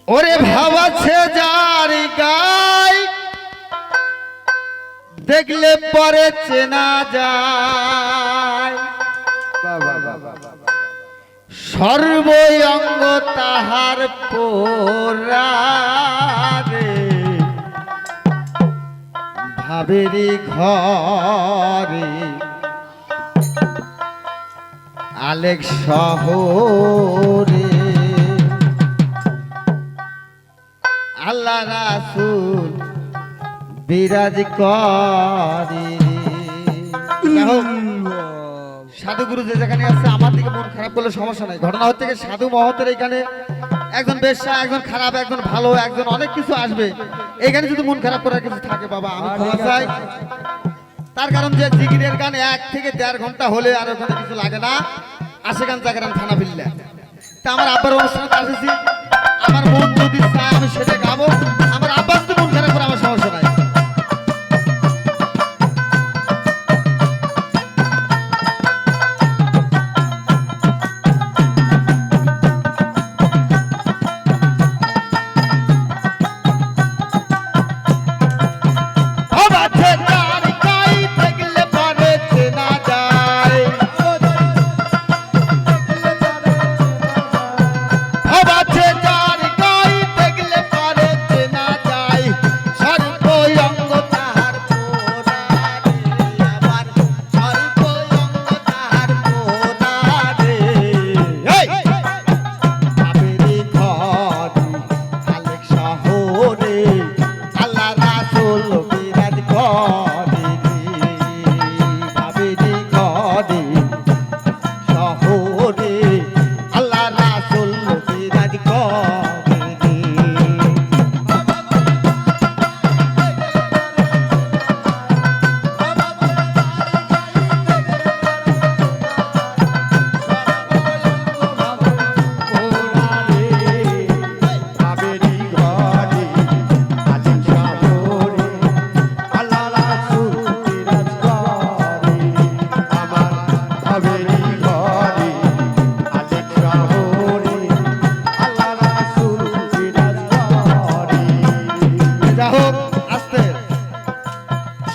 ওরে ভাবাছে যার গাই দেখলে পরে চেনা যায়, সর্বঙ্গ তাহার পোরারে ভাবেরি ঘরে আলেক শহরে আল্লাহ রাসূল বিরাজ করে। সাধুগুরু যে যেখানে আছে আমার দিকে মন খারাপ করলে সমস্যা নাই। ঘটনা হচ্ছে কি, সাধু মহতের এখানে একজন বেশ্যা, একজন খারাপ, একজন ভালো, একজন অনেক কিছু আসবে। এখানে যদি মন খারাপ করার কিছু থাকে বাবা আমি ক্ষমা চাই। তার কারণ যে জিগিরের গান 1 থেকে 1.5 ঘন্টা হলে আর ওখানে কিছু লাগে না। আসে গান জাগরান থানা বিল্লা। তা আমার আব্বার অনুষ্ঠানে আসেছি, আমার মন যদি চায় আমি সেটা গাবো। আমার আব্বার তো মন খারাপ করে আমার সমস্যা নাই।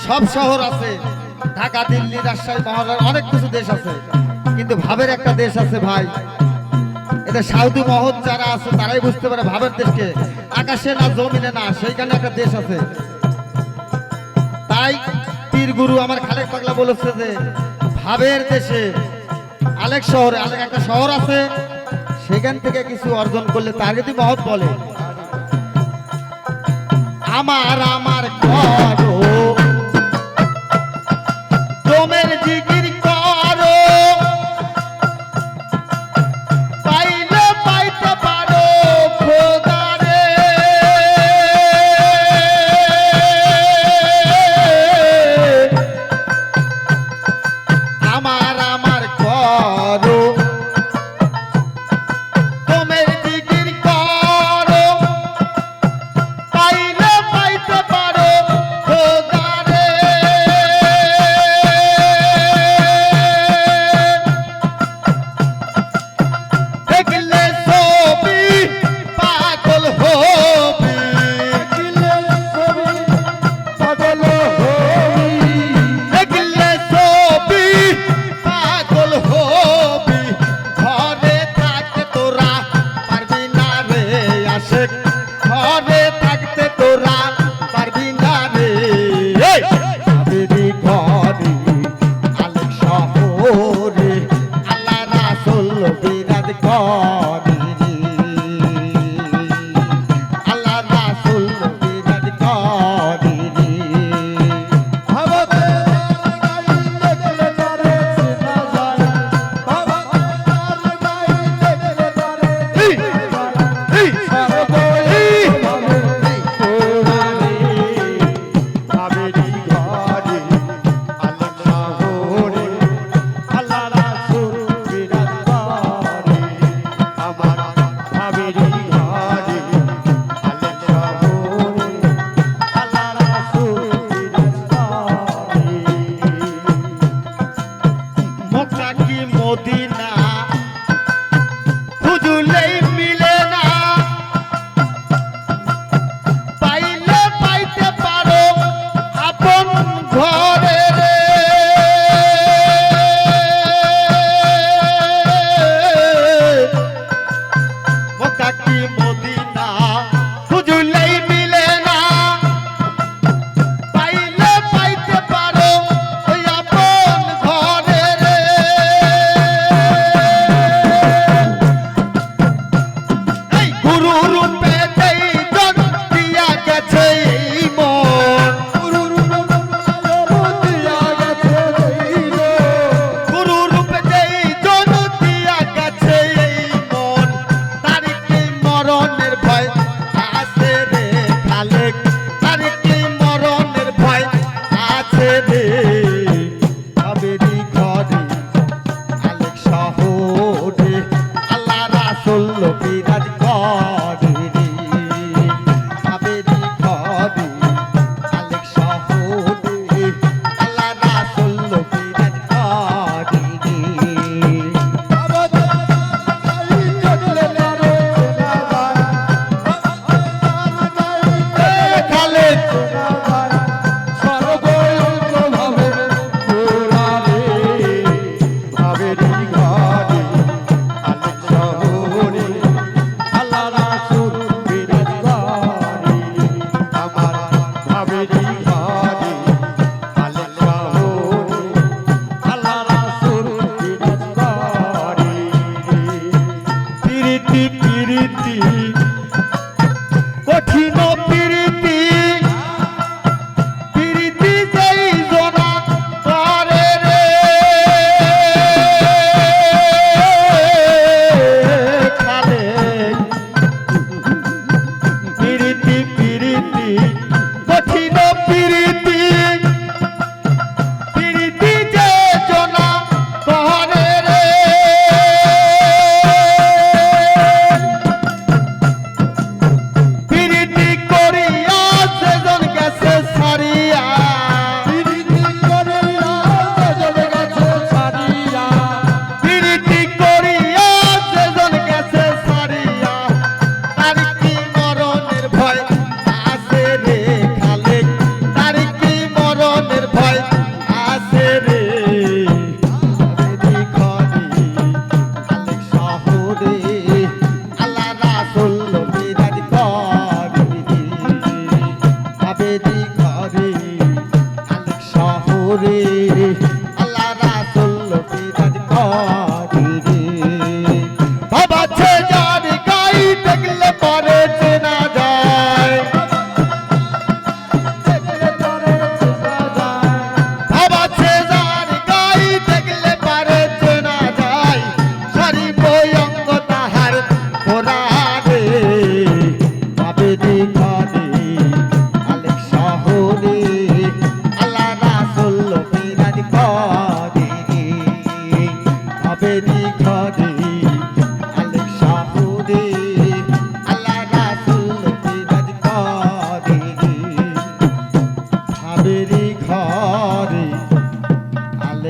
সব শহর আছে, ঢাকা, দিল্লি, রাজশাহী, মহারাষ্ট্র, অনেক কিছু দেশ আছে, কিন্তু ভাবের একটা দেশ আছে ভাই। এটা সাধু মহৎ যারা আছে তারাই বুঝতে পারে ভাবের দেশকে। আকাশে না জমিনে না, সেইখানে একটা দেশ আছে। তাই পীর গুরু আমার খালেক পাগলা বলেছে যে ভাবের দেশে আলেক শহরে আলেক একটা শহর আছে, সেখান থেকে কিছু অর্জন করলে তার যদি মহৎ বলে আমার আমার করো তোমের জিকির করো, পাইলে পাইতে পারো খোদারে। আমার আমার করো তোমের জিকির করো, পাইলে পাইতে পারো খোদারে। দেখলে ছবি পাগল হবি, দেখলে ছবি পাগল হবি, দেখলে ছবি পাগল হবি। ঘরে থাকতে তোরা পারবি না রে আশিক, ঘরে থাকতে তোরা পারবি না রে। ভাবেরি ঘরে আলেক শহরে আল্লাহ রাসূল বিরাজ করে, আল্লাহ রাসূল বিরাজ করে।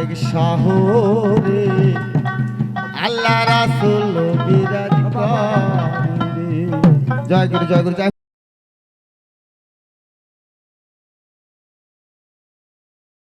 অনেক শহরে আল্লাহ রাসূল বিরাজ করে। জয় গুরু জয় গুরু জয়